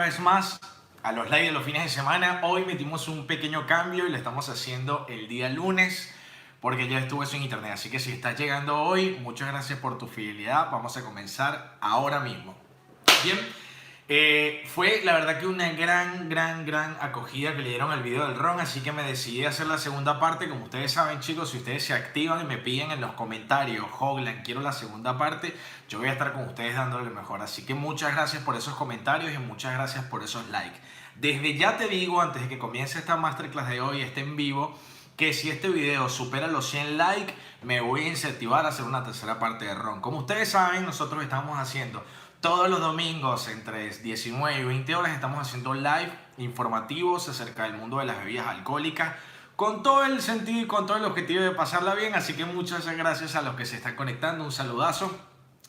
Una vez más a los live de los fines de semana. Hoy metimos un pequeño cambio y lo estamos haciendo el día lunes porque ya estuve eso en internet. Así que si estás llegando hoy, muchas gracias por tu fidelidad. Vamos a comenzar ahora mismo. Bien, fue la verdad que una gran acogida que le dieron al video del ron, así que me decidí a hacer la segunda parte. Como ustedes saben, chicos, si ustedes se activan y me piden en los comentarios, Hoglan, quiero la segunda parte, yo voy a estar con ustedes dándole lo mejor. Así que muchas gracias por esos comentarios y muchas gracias por esos likes. Desde ya te digo, antes de que comience esta masterclass de hoy, este en vivo, que si este video supera los 100 likes, me voy a incentivar a hacer una tercera parte de ron. Como ustedes saben, nosotros estamos haciendo todos los domingos entre 19 y 20 horas, estamos haciendo live informativos acerca del mundo de las bebidas alcohólicas, con todo el sentido y con todo el objetivo de pasarla bien. Así que muchas gracias a los que se están conectando. Un saludazo.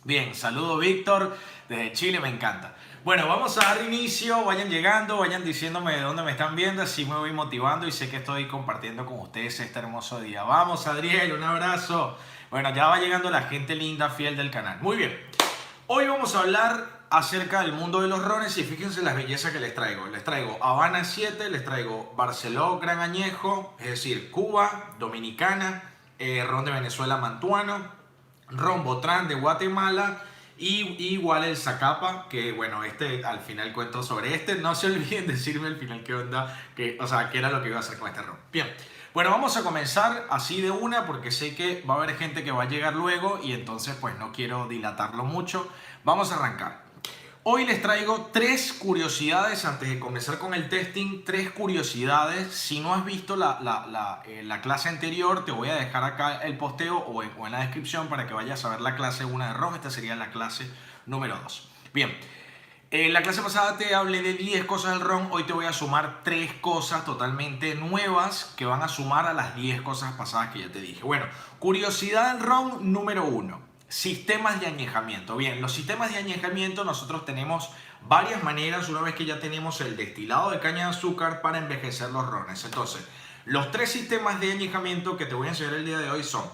Bien, saludo Víctor desde Chile, me encanta. Bueno, vamos a dar inicio, vayan llegando, vayan diciéndome de dónde me están viendo, así me voy motivando y sé que estoy compartiendo con ustedes este hermoso día. Vamos, Adriel, un abrazo. Bueno, ya va llegando la gente linda, fiel del canal. Muy bien, hoy vamos a hablar acerca del mundo de los rones y fíjense las bellezas que les traigo. Les traigo Habana 7, les traigo Barceló Gran Añejo, es decir, Cuba, Dominicana, ron de Venezuela Mantuano, ron Botrán de Guatemala y igual el Zacapa, que bueno, al final cuento sobre este. No se olviden decirme al final qué onda, qué era lo que iba a hacer con este ron. Bien, bueno, vamos a comenzar así de una porque sé que va a haber gente que va a llegar luego y entonces pues no quiero dilatarlo mucho. Vamos a arrancar. Hoy les traigo 3 curiosidades antes de comenzar con el testing. 3 curiosidades. Si no has visto la clase anterior, te voy a dejar acá el posteo o en la descripción para que vayas a ver la clase 1 de ron. Esta sería la clase número 2. Bien, en la clase pasada te hablé de 10 cosas del ron. Hoy te voy a sumar 3 cosas totalmente nuevas que van a sumar a las 10 cosas pasadas que ya te dije. Bueno, curiosidad del ron número 1. Sistemas de añejamiento. Bien, los sistemas de añejamiento nosotros tenemos varias maneras una vez que ya tenemos el destilado de caña de azúcar para envejecer los rones. Entonces, los 3 sistemas de añejamiento que te voy a enseñar el día de hoy son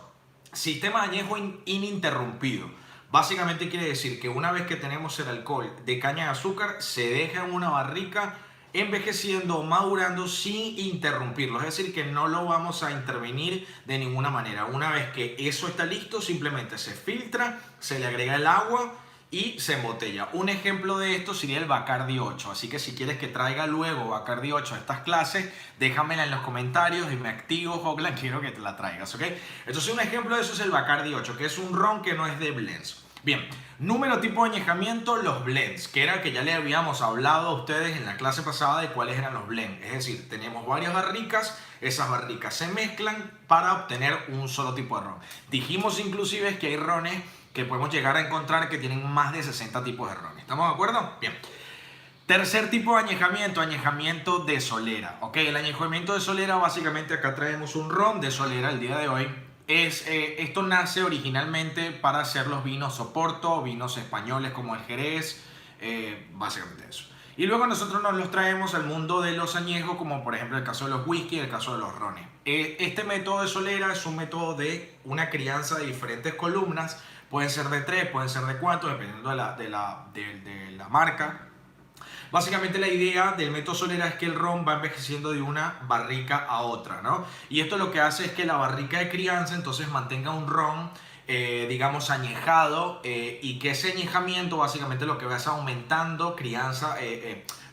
sistema de añejo ininterrumpido. Básicamente quiere decir que una vez que tenemos el alcohol de caña de azúcar, se deja en una barrica envejeciendo o madurando sin interrumpirlo, es decir, que no lo vamos a intervenir de ninguna manera. Una vez que eso está listo, simplemente se filtra, se le agrega el agua y se embotella. Un ejemplo de esto sería el Bacardi 8, así que si quieres que traiga luego Bacardi 8 a estas clases, déjamela en los comentarios y me activo, Hoglan, quiero que te la traigas, ¿ok? Entonces un ejemplo de eso es el Bacardi 8, que es un ron que no es de blends. Bien, número tipo de añejamiento, los blends, que era que ya le habíamos hablado a ustedes en la clase pasada de cuáles eran los blends. Es decir, tenemos varias barricas, esas barricas se mezclan para obtener un solo tipo de ron. Dijimos inclusive que hay rones que podemos llegar a encontrar que tienen más de 60 tipos de ron. ¿Estamos de acuerdo? Bien. Tercer tipo de añejamiento, añejamiento de solera. Ok, el añejamiento de solera, básicamente acá traemos un ron de solera el día de hoy. Esto nace originalmente para hacer los vinos Oporto, vinos españoles como el Jerez, básicamente eso. Y luego nosotros nos los traemos al mundo de los añejos, como por ejemplo el caso de los whisky y el caso de los rones. Este método de solera es un método de una crianza de diferentes columnas, pueden ser de 3, pueden ser de 4, dependiendo de la marca. Básicamente la idea del método solera es que el ron va envejeciendo de una barrica a otra, ¿no? Y esto lo que hace es que la barrica de crianza entonces mantenga un ron, digamos, añejado, y que ese añejamiento básicamente lo que va es aumentando crianza,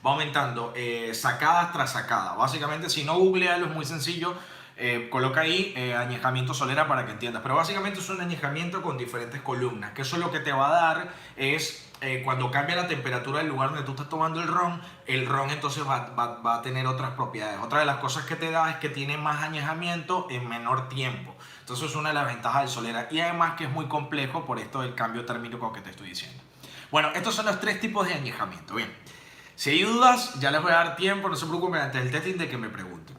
va aumentando sacadas tras sacada. Básicamente, si no, googlealo, es muy sencillo. Coloca ahí añejamiento solera para que entiendas. Pero básicamente es un añejamiento con diferentes columnas, que eso lo que te va a dar es cuando cambia la temperatura del lugar donde tú estás tomando el ron entonces va a tener otras propiedades. Otra de las cosas que te da es que tiene más añejamiento en menor tiempo. Entonces es una de las ventajas del solera. Y además que es muy complejo por esto del cambio térmico que te estoy diciendo. Bueno, estos son los 3 tipos de añejamiento. Bien, si hay dudas, ya les voy a dar tiempo, no se preocupen antes del testing de que me pregunten.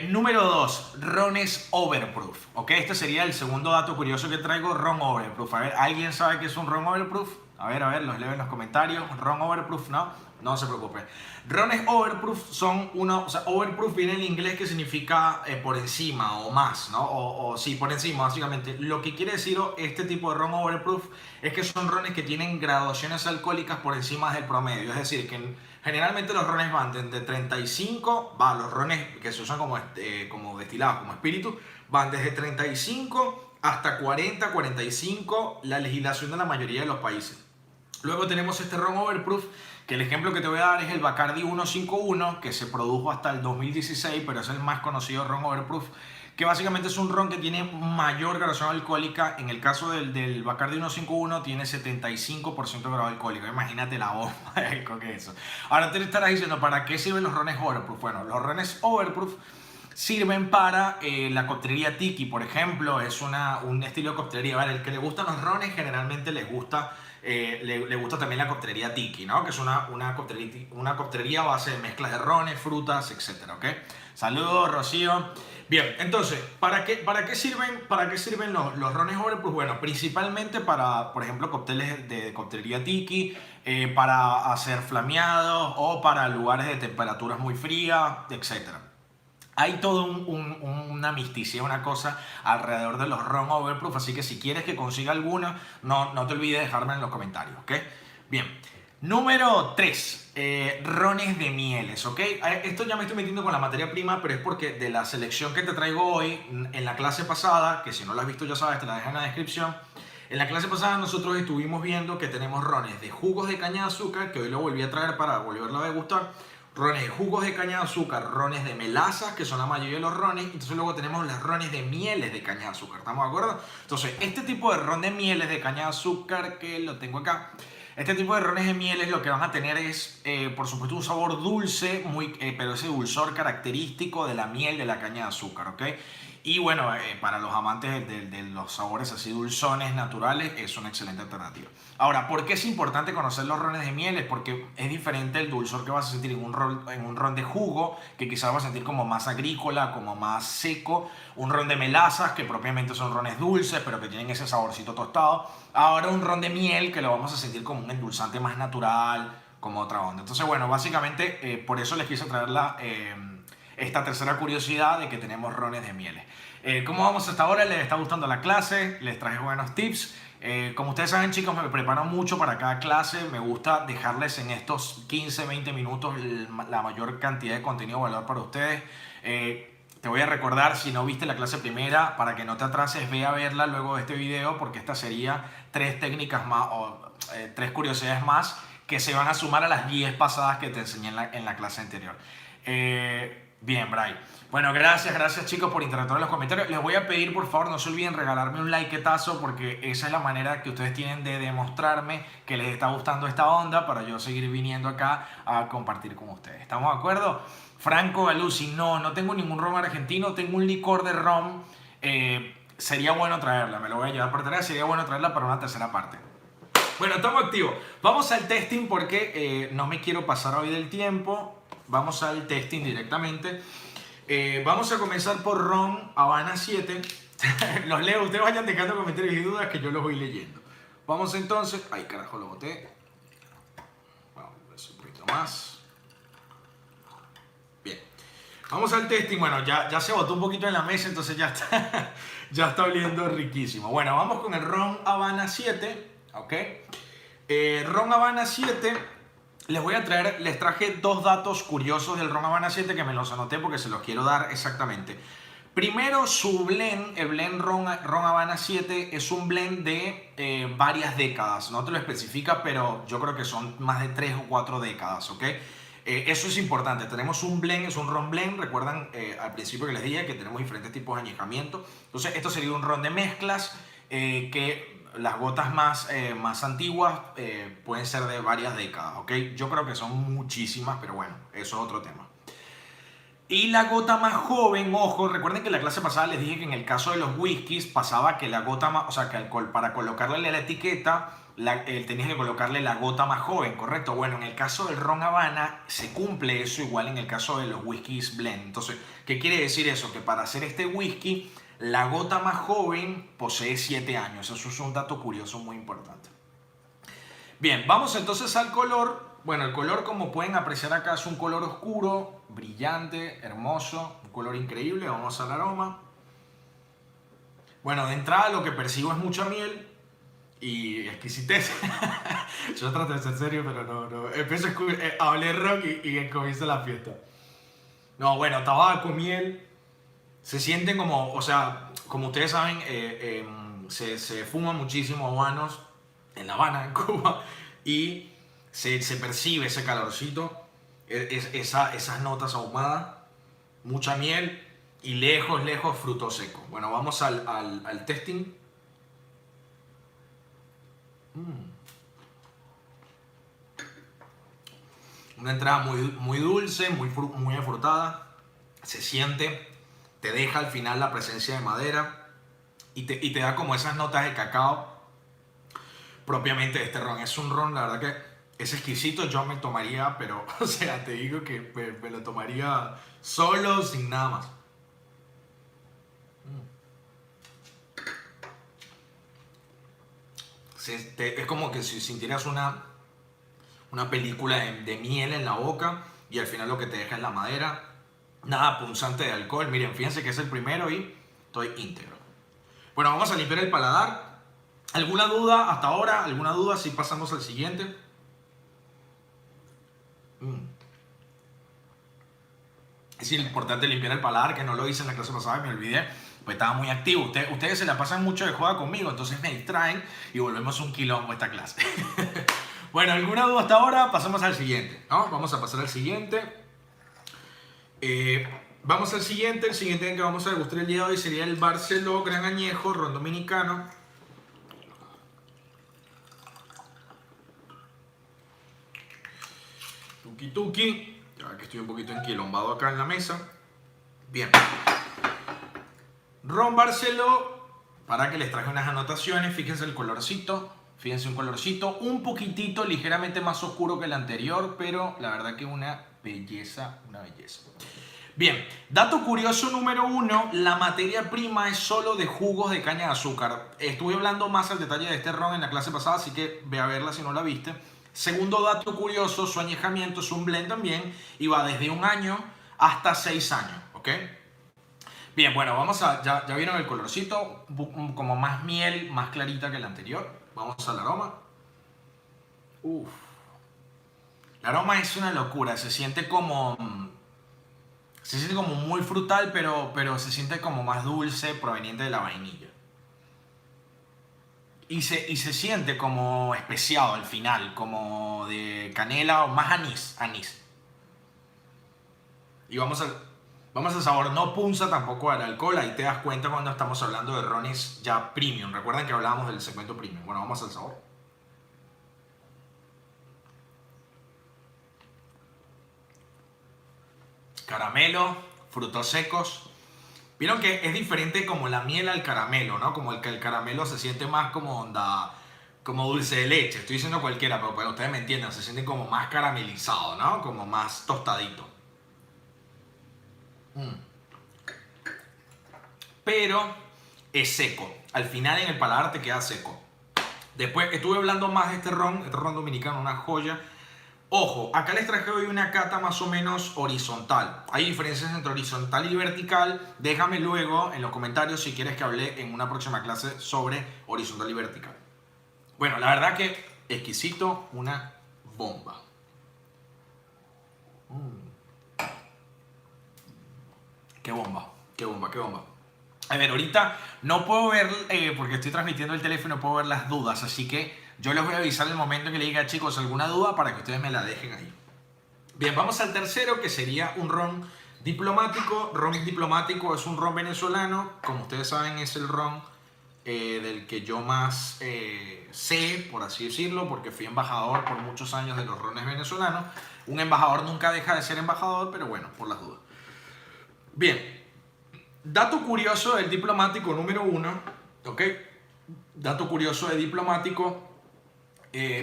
Número 2, rones overproof. Ok, este sería el segundo dato curioso que traigo, ron overproof. A ver, ¿alguien sabe qué es un ron overproof? A ver, los leo en los comentarios. Ron Overproof, no, no se preocupe. Rones Overproof son uno, o sea, Overproof viene en inglés que significa por encima o más, ¿no? O sí, por encima, básicamente. Lo que quiere decir este tipo de Ron Overproof es que son rones que tienen graduaciones alcohólicas por encima del promedio. Es decir, que generalmente los rones van desde 35, los rones que se usan como destilados, como espíritu, van desde 35 hasta 40, 45, la legislación de la mayoría de los países. Luego tenemos este ron Overproof, que el ejemplo que te voy a dar es el Bacardi 151, que se produjo hasta el 2016, pero es el más conocido ron Overproof, que básicamente es un ron que tiene mayor graduación alcohólica. En el caso del Bacardi 151 tiene 75% de grado alcohólico. Imagínate la bomba de alcohol que es eso. Ahora te estarás diciendo, ¿para qué sirven los rones Overproof? Bueno, los rones Overproof sirven para la coctelería tiki, por ejemplo. Es un estilo de coctelería. Vale, el que le gustan los rones generalmente les gusta, le gusta también la coctelería tiki, ¿no? Que es una coctelería a base de mezclas de rones, frutas, etc. ¿Ok? Saludos, Rocío. Bien, entonces, ¿para qué sirven los rones Overproof? Bueno, principalmente para, por ejemplo, cócteles de coctelería tiki, para hacer flameados o para lugares de temperaturas muy frías, etc. Hay todo una misticidad, una cosa alrededor de los ron Overproof, así que si quieres que consiga alguna, no te olvides de dejarme en los comentarios, ¿ok? Bien. Número 3, rones de mieles, ¿ok? Esto ya me estoy metiendo con la materia prima, pero es porque de la selección que te traigo hoy, en la clase pasada, que si no la has visto ya sabes, te la dejo en la descripción. En la clase pasada nosotros estuvimos viendo que tenemos rones de jugos de caña de azúcar, que hoy lo volví a traer para volverlo a degustar. Rones de jugos de caña de azúcar, rones de melazas, que son la mayoría de los rones. Entonces luego tenemos los rones de mieles de caña de azúcar, ¿estamos de acuerdo? Entonces este tipo de ron de mieles de caña de azúcar, que lo tengo acá, este tipo de rones de mieles lo que van a tener es, por supuesto, un sabor dulce, pero ese dulzor característico de la miel de la caña de azúcar, ¿ok? Y bueno, para los amantes de los sabores así dulzones naturales es una excelente alternativa. Ahora, ¿por qué es importante conocer los rones de mieles? Porque es diferente el dulzor que vas a sentir en un ron de jugo, que quizás vas a sentir como más agrícola, como más seco. Un ron de melazas, que propiamente son rones dulces, pero que tienen ese saborcito tostado. Ahora un ron de miel, que lo vamos a sentir como un endulzante más natural, como otra onda. Entonces, bueno, básicamente por eso les quise traer esta tercera curiosidad de que tenemos rones de mieles. ¿Cómo vamos hasta ahora? ¿Les está gustando la clase? ¿Les traje buenos tips? Como ustedes saben, chicos, me preparo mucho para cada clase. Me gusta dejarles en estos 15-20 minutos la mayor cantidad de contenido de valor para ustedes. Te voy a recordar, si no viste la clase primera, para que no te atrases, ve a verla luego de este video, porque esta sería 3 técnicas más o 3 curiosidades más que se van a sumar a las 10 pasadas que te enseñé en la clase anterior. Bien, Bray. Bueno, gracias chicos por interactuar en los comentarios. Les voy a pedir, por favor, no se olviden regalarme un liketazo, porque esa es la manera que ustedes tienen de demostrarme que les está gustando esta onda para yo seguir viniendo acá a compartir con ustedes. ¿Estamos de acuerdo? Franco Galuzzi, no tengo ningún ron argentino, tengo un licor de ron. Sería bueno traerla, me lo voy a llevar por tarea, sería bueno traerla para una tercera parte. Bueno, estamos activos. Vamos al testing porque no me quiero pasar hoy del tiempo. Vamos al testing directamente. Vamos a comenzar por ron Habana 7. Los leo, ustedes vayan dejando comentarios y dudas que yo los voy leyendo. Vamos entonces. Ay, carajo, lo boté. Vamos a ver un poquito más. Bien. Vamos al testing. Bueno, ya se botó un poquito en la mesa, entonces ya está oliendo riquísimo. Bueno, vamos con el ron Habana 7. ¿Ok? Ron Habana 7. Les traje 2 datos curiosos del ron Habana 7 que me los anoté porque se los quiero dar exactamente. Primero, su blend, el blend ron Habana 7 es un blend de varias décadas. No te lo especifica, pero yo creo que son más de 3 o 4 décadas, ¿ok? Eso es importante. Tenemos un blend, es un ron blend. Recuerdan al principio que les dije que tenemos diferentes tipos de añejamiento. Entonces, esto sería un ron de mezclas que las gotas más antiguas pueden ser de varias décadas, ¿ok? Yo creo que son muchísimas, pero bueno, eso es otro tema. Y la gota más joven, ojo, recuerden que en la clase pasada les dije que en el caso de los whiskies pasaba que la gota más, o sea, que para colocarle la etiqueta, tenías que colocarle la gota más joven, ¿correcto? Bueno, en el caso del ron Habana se cumple eso igual en el caso de los whiskies blend. Entonces, ¿qué quiere decir eso? Que para hacer este whisky, la gota más joven posee 7 años. Eso es un dato curioso muy importante. Bien, vamos entonces al color. Bueno, el color, como pueden apreciar acá, es un color oscuro, brillante, hermoso, un color increíble. Vamos al aroma. Bueno, de entrada lo que percibo es mucha miel y exquisitez. Yo trato de ser serio, pero no. Empiezo a oler rock y comienza la fiesta. No, bueno, tabaco, miel. Se sienten como, o sea, como ustedes saben, se fuma muchísimo habanos en La Habana, en Cuba, y se percibe ese calorcito, esas notas ahumadas, mucha miel y lejos, lejos fruto seco. Bueno, vamos al testing. Una entrada muy dulce, muy afrutada. Se siente, te deja al final la presencia de madera y te da como esas notas de cacao propiamente de este ron. Es un ron, la verdad que es exquisito. Yo me tomaría, pero, o sea, te digo que me lo tomaría solo, sin nada más. Es como que si sintieras una película de miel en la boca y al final lo que te deja es la madera. Nada punzante de alcohol. Miren, fíjense que es el primero y estoy íntegro. Bueno, vamos a limpiar el paladar. ¿Alguna duda hasta ahora? ¿Alguna duda si pasamos al siguiente? Es importante limpiar el paladar, que no lo hice en la clase pasada, me olvidé, pues estaba muy activo. Ustedes se la pasan mucho de joda conmigo, entonces me distraen y volvemos un quilombo esta clase. Bueno, ¿alguna duda hasta ahora? Pasamos al siguiente, ¿no? Vamos a pasar al siguiente. Vamos al siguiente. El siguiente que vamos a degustar el día de hoy sería el Barceló Gran Añejo Ron Dominicano. Tuki tuki. Ya que estoy un poquito enquilombado acá en la mesa. Bien. Ron Barceló, para que les traje unas anotaciones. Fíjense el colorcito. Fíjense un colorcito un poquitito ligeramente más oscuro que el anterior, pero la verdad que una belleza, una belleza. Bien, dato curioso número 1, la materia prima es solo de jugos de caña de azúcar. Estuve hablando más al detalle de este ron en la clase pasada, así que ve a verla si no la viste. Segundo dato curioso, su añejamiento es un blend también y va desde 1 año hasta 6 años, ¿ok? Bien, bueno, ya vieron el colorcito, como más miel, más clarita que el anterior. Vamos al aroma. Uf. El aroma es una locura, se siente como muy frutal, pero se siente como más dulce proveniente de la vainilla. Y se siente como especiado al final, como de canela o más anís. Y vamos al sabor, no punza tampoco al alcohol, ahí te das cuenta cuando estamos hablando de rones ya premium. Recuerden que hablábamos del segmento premium. Bueno, vamos al sabor. Caramelo, frutos secos. Vieron que es diferente como la miel al caramelo, ¿no? Como el caramelo se siente más como onda, como dulce de leche. Estoy diciendo cualquiera, pero para que ustedes me entiendan, se siente como más caramelizado, ¿no? Como más tostadito. Pero es seco. Al final en el paladar te queda seco. Después estuve hablando más de este ron dominicano, una joya. Ojo, acá les traje hoy una cata más o menos horizontal. Hay diferencias entre horizontal y vertical. Déjame luego en los comentarios si quieres que hable en una próxima clase sobre horizontal y vertical. Bueno, la verdad que exquisito, una bomba. Qué bomba, qué bomba, qué bomba. A ver, ahorita no puedo ver, porque estoy transmitiendo el teléfono, no puedo ver las dudas, así que yo les voy a avisar en el momento que le diga, chicos, alguna duda para que ustedes me la dejen ahí. Bien, vamos al tercero, que sería un ron diplomático. Ron diplomático es un ron venezolano. Como ustedes saben, es el ron del que yo más sé, por así decirlo, porque fui embajador por muchos años de los rones venezolanos. Un embajador nunca deja de ser embajador, pero bueno, por las dudas. Bien, dato curioso del diplomático número 1, ¿ok? Dato curioso de diplomático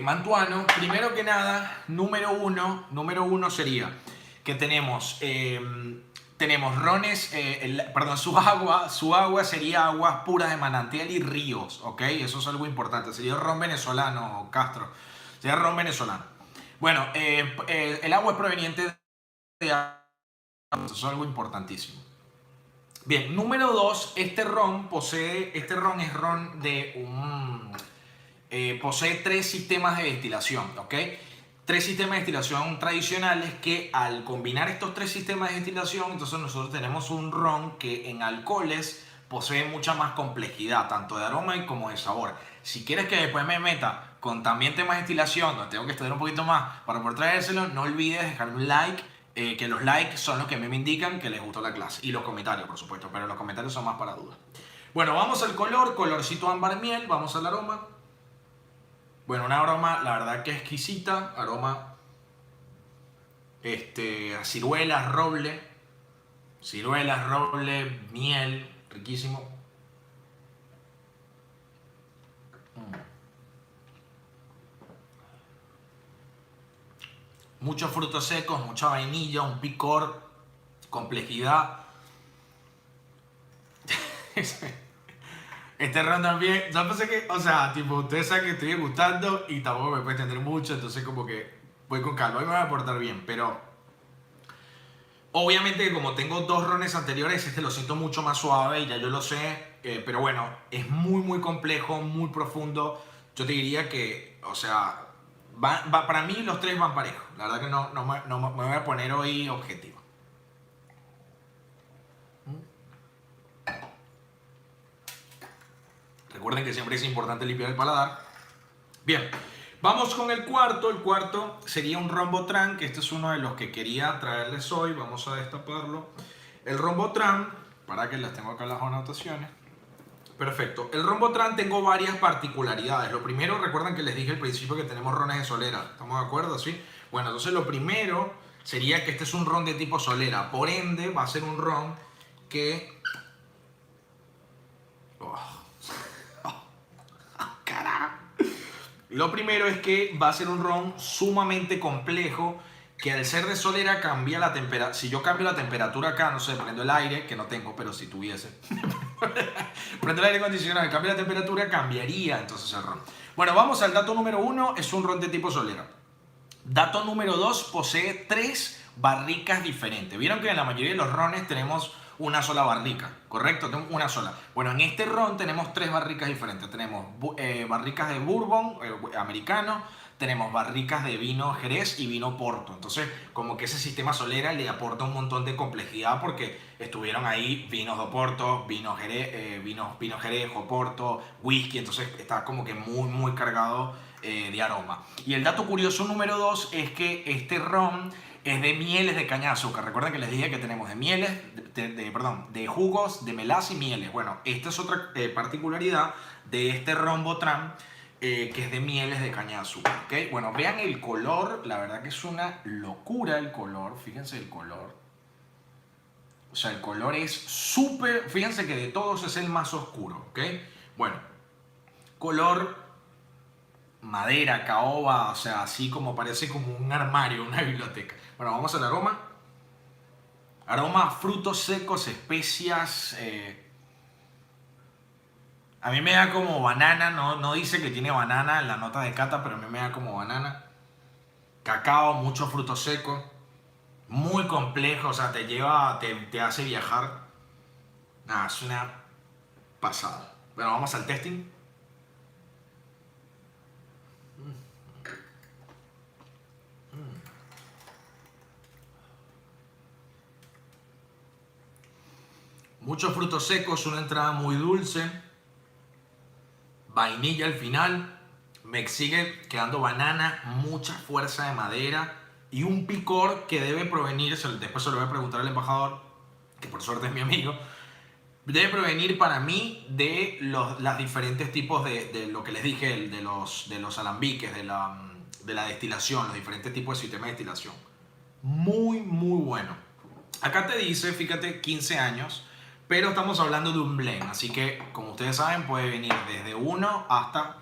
mantuano. Primero que nada, número uno sería que tenemos rones, perdón, su agua sería aguas puras de manantial y ríos, ¿ok? Eso es algo importante. Sería ron venezolano, Castro. Sería ron venezolano. Bueno, el agua es proveniente de agua, eso es algo importantísimo. Bien, número 2, este ron es ron de un, posee tres sistemas de destilación, ¿ok? Tres sistemas de destilación tradicionales que al combinar estos tres sistemas de destilación, entonces nosotros tenemos un ron que en alcoholes posee mucha más complejidad, tanto de aroma y como de sabor. Si quieres que después me meta con también temas de destilación, donde tengo que estudiar un poquito más para poder traérselo, no olvides dejarme un like, que los likes son los que a mí me indican que les gustó la clase. Y los comentarios, por supuesto, pero los comentarios son más para dudas. Bueno, vamos al color, colorcito ámbar miel, vamos al aroma. Bueno, una aroma, la verdad que exquisita, aroma a ciruelas, roble, miel, riquísimo. Muchos frutos secos, mucha vainilla, un picor, complejidad. Este ron también, yo pensé que, o sea, tipo, ustedes saben que estoy gustando y tampoco me puede entender mucho, entonces como que voy con calma, hoy me voy a portar bien, pero obviamente como tengo dos rones anteriores, este lo siento mucho más suave y ya yo lo sé, pero bueno, es muy muy complejo, muy profundo, yo te diría que, o sea, para mí los tres van parejos, la verdad que no me voy a poner hoy objetivo. Recuerden que siempre es importante limpiar el paladar. Bien, vamos con el cuarto. El cuarto sería un Rombotran, que este es uno de los que quería traerles hoy. Vamos a destaparlo. El Rombotran, para que las tengo acá las anotaciones. Perfecto. El Rombotran tengo varias particularidades. Lo primero, recuerden que les dije al principio que tenemos rones de solera. ¿Estamos de acuerdo? ¿Sí? Bueno, entonces lo primero sería que este es un ron de tipo solera. Por ende, va a ser un ron que... Lo primero es que va a ser un ron sumamente complejo que al ser de solera cambia la temperatura. Si yo cambio la temperatura acá, no sé, prendo el aire, que no tengo, pero si tuviese. Prendo el aire acondicionado y cambia la temperatura, cambiaría entonces el ron. Bueno, vamos al dato número 1, es un ron de tipo solera. Dato número 2, posee 3 barricas diferentes. Vieron que en la mayoría de los rones tenemos una sola barrica, ¿correcto? Tenemos una sola. Bueno, en este ron tenemos 3 barricas diferentes. Tenemos barricas de bourbon americano, tenemos barricas de vino Jerez y vino Porto. Entonces, como que ese sistema solera le aporta un montón de complejidad porque estuvieron ahí vinos de Oporto, vino Jerez, vino Jerez, Oporto, whisky. Entonces, está como que muy, muy cargado de aroma. Y el dato curioso número 2 es que este ron es de mieles de caña de azúcar. Recuerden que les dije que tenemos de mieles, de jugos, de melaza y mieles. Bueno, esta es otra particularidad de este Rombotran, que es de mieles de caña de azúcar. ¿Okay? Bueno, vean el color, la verdad que es una locura el color. Fíjense el color. O sea, el color es súper... Fíjense que de todos es el más oscuro. ¿Ok? Bueno, color madera, caoba, o sea, así como parece como un armario, una biblioteca. Bueno, vamos al aroma. Aroma, frutos secos, especias. A mí me da como banana, no dice que tiene banana en la nota de cata, pero a mí me da como banana. Cacao, mucho fruto seco. Muy complejo, o sea, te hace viajar. Nada, es una pasada. Bueno, vamos al testing. Muchos frutos secos, una entrada muy dulce, vainilla al final, me sigue quedando banana, mucha fuerza de madera y un picor que debe provenir, después se lo voy a preguntar al embajador, que por suerte es mi amigo, debe provenir para mí de los diferentes tipos de lo que les dije, de los alambiques, de la destilación, los diferentes tipos de sistemas de destilación. Muy, muy bueno. Acá te dice, fíjate, 15 años. Pero estamos hablando de un blend, así que como ustedes saben puede venir desde 1 hasta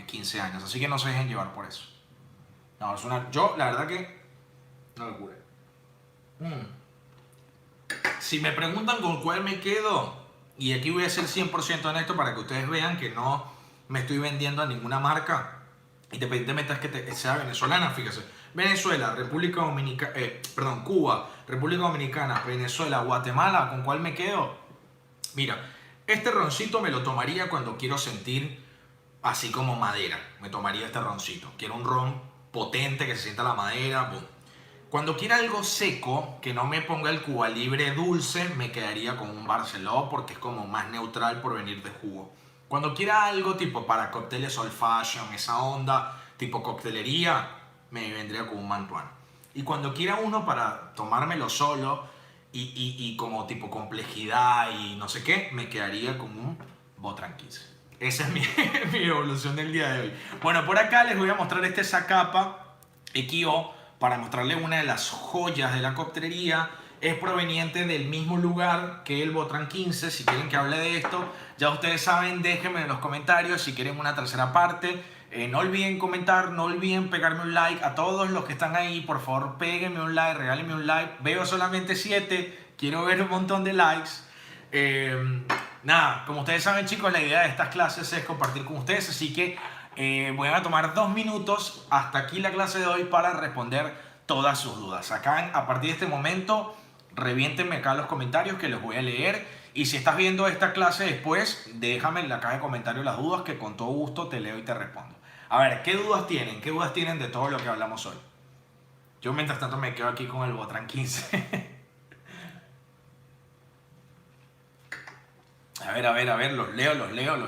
15 años, así que no se dejen llevar por eso. No, yo la verdad que no lo cure. Si me preguntan con cuál me quedo, y aquí voy a ser 100% honesto para que ustedes vean que no me estoy vendiendo a ninguna marca, independientemente de que sea venezolana, fíjese. Venezuela, República Dominicana, Cuba, República Dominicana, Venezuela, Guatemala, ¿con cuál me quedo? Mira, este roncito me lo tomaría cuando quiero sentir así como madera. Me tomaría este roncito. Quiero un ron potente que se sienta la madera. Boom. Cuando quiera algo seco, que no me ponga el Cuba Libre dulce, me quedaría con un Barceló porque es como más neutral por venir de jugo. Cuando quiera algo tipo para cócteles old fashion, esa onda, tipo coctelería, me vendría con un Mantuano. Y cuando quiera uno para tomármelo solo y como tipo complejidad y no sé qué, me quedaría con un Botran 15. Esa es mi, mi evolución del día de hoy. Bueno, por acá les voy a mostrar este Zacapa Equio para mostrarles una de las joyas de la coctelería. Es proveniente del mismo lugar que el Botran 15. Si quieren que hable de esto, ya ustedes saben, déjenme en los comentarios si quieren una tercera parte. No olviden comentar, no olviden pegarme un like. A todos los que están ahí, por favor, péguenme un like, regálenme un like. Veo solamente 7, quiero ver un montón de likes. Nada, como ustedes saben, chicos, la idea de estas clases es compartir con ustedes, así que voy a tomar 2 minutos hasta aquí la clase de hoy para responder todas sus dudas. Acá, a partir de este momento, reviéntenme acá los comentarios que los voy a leer. Y si estás viendo esta clase después, déjame en la caja de comentarios las dudas que con todo gusto te leo y te respondo. A ver, ¿qué dudas tienen? ¿Qué dudas tienen de todo lo que hablamos hoy? Yo mientras tanto me quedo aquí con el Botran 15. A ver, los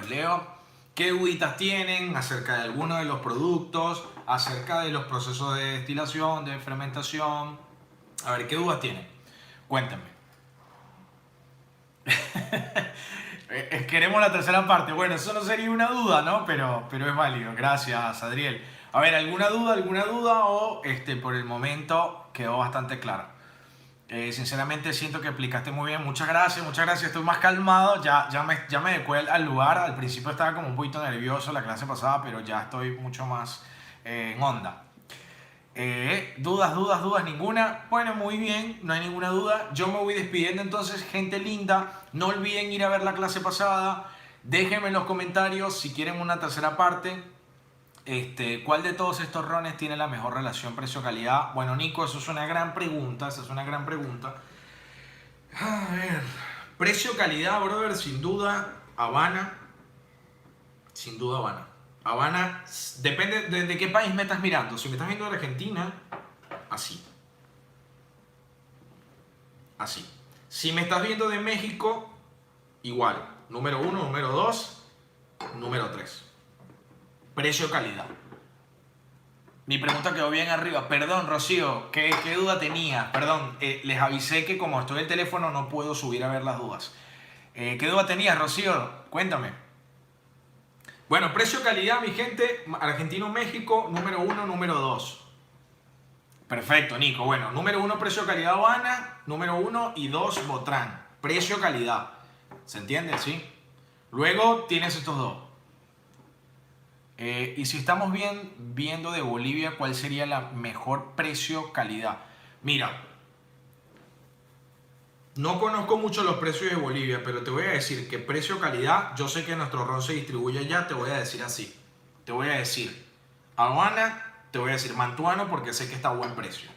leo. ¿Qué duditas tienen acerca de alguno de los productos, acerca de los procesos de destilación, de fermentación? A ver, ¿qué dudas tienen? Cuéntenme. Queremos la tercera parte. Bueno, eso no sería una duda, ¿no? Pero es válido. Gracias, Adriel. A ver, ¿alguna duda o por el momento quedó bastante claro? Sinceramente siento que explicaste muy bien. Muchas gracias. Estoy más calmado. Ya me adecué al lugar. Al principio estaba como un poquito nervioso la clase pasada, pero ya estoy mucho más en onda. Dudas, ninguna. Bueno, muy bien, no hay ninguna duda. Yo me voy despidiendo entonces, gente linda. No olviden ir a ver la clase pasada. Déjenme en los comentarios si quieren una tercera parte. ¿Cuál de todos estos rones tiene la mejor relación precio-calidad? Bueno, Nico, eso es una gran pregunta. A ver, precio-calidad, brother, sin duda, Habana. Sin duda, Habana. Habana, depende de qué país me estás mirando. Si me estás viendo de Argentina, así. Así. Si me estás viendo de México, igual. Número 1, número 2, número 3. Precio-calidad. Mi pregunta quedó bien arriba. Perdón, Rocío, ¿qué duda tenía? Perdón, les avisé que como estoy en el teléfono no puedo subir a ver las dudas. ¿Qué duda tenías, Rocío? Cuéntame. Bueno, precio-calidad, mi gente. Argentino-México, número 1, número 2. Perfecto, Nico. Bueno, número 1, precio-calidad Habana. Número 1 y 2, Botran. Precio-calidad. ¿Se entiende? ¿Sí? Luego tienes estos dos. Y si estamos viendo de Bolivia, ¿cuál sería la mejor precio-calidad? Mira, no conozco mucho los precios de Bolivia, pero te voy a decir que precio-calidad, yo sé que nuestro ron se distribuye allá, te voy a decir así. Te voy a decir Habana, te voy a decir Mantuano porque sé que está a buen precio.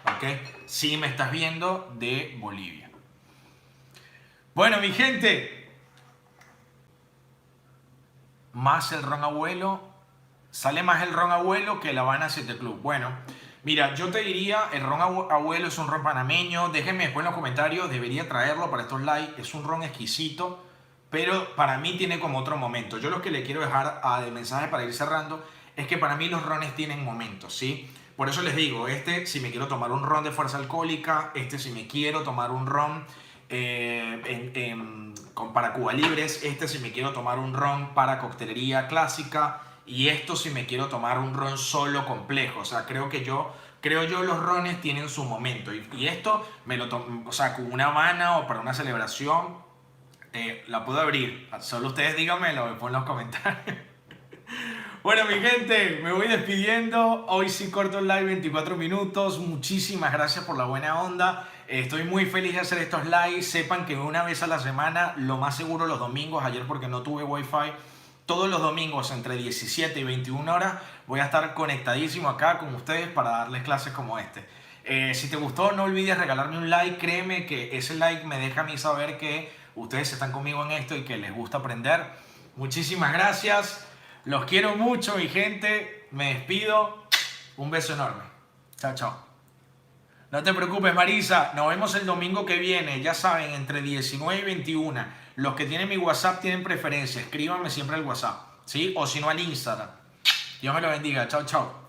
¿Ok? Si me estás viendo de Bolivia. Bueno, mi gente. Más el ron abuelo. Sale más el ron abuelo que el Habana 7 Club. Bueno, mira, yo te diría, el ron abuelo es un ron panameño. Déjenme después en los comentarios, debería traerlo para estos likes. Es un ron exquisito, pero para mí tiene como otro momento. Yo lo que le quiero dejar de mensaje para ir cerrando es que para mí los rones tienen momentos, ¿sí? Por eso les digo, si me quiero tomar un ron de fuerza alcohólica, si me quiero tomar un ron para Cuba Libres, si me quiero tomar un ron para coctelería clásica, y esto si me quiero tomar un ron solo complejo. O sea, creo yo los rones tienen su momento. Y esto me lo tomo, o sea, con una Habana o para una celebración, la puedo abrir. Solo ustedes díganmelo después en los comentarios. Bueno, mi gente, me voy despidiendo. Hoy sí corto el live 24 minutos. Muchísimas gracias por la buena onda. Estoy muy feliz de hacer estos lives. Sepan que una vez a la semana, lo más seguro los domingos, ayer porque no tuve wifi, todos los domingos entre 17 y 21 horas voy a estar conectadísimo acá con ustedes para darles clases como este. Si te gustó, no olvides regalarme un like. Créeme que ese like me deja a mí saber que ustedes están conmigo en esto y que les gusta aprender. Muchísimas gracias. Los quiero mucho, mi gente. Me despido. Un beso enorme. Chao, chao. No te preocupes, Marisa. Nos vemos el domingo que viene. Ya saben, entre 19 y 21. Los que tienen mi WhatsApp tienen preferencia. Escríbanme siempre al WhatsApp, ¿sí? O si no, al Instagram. Dios me lo bendiga. Chao, chao.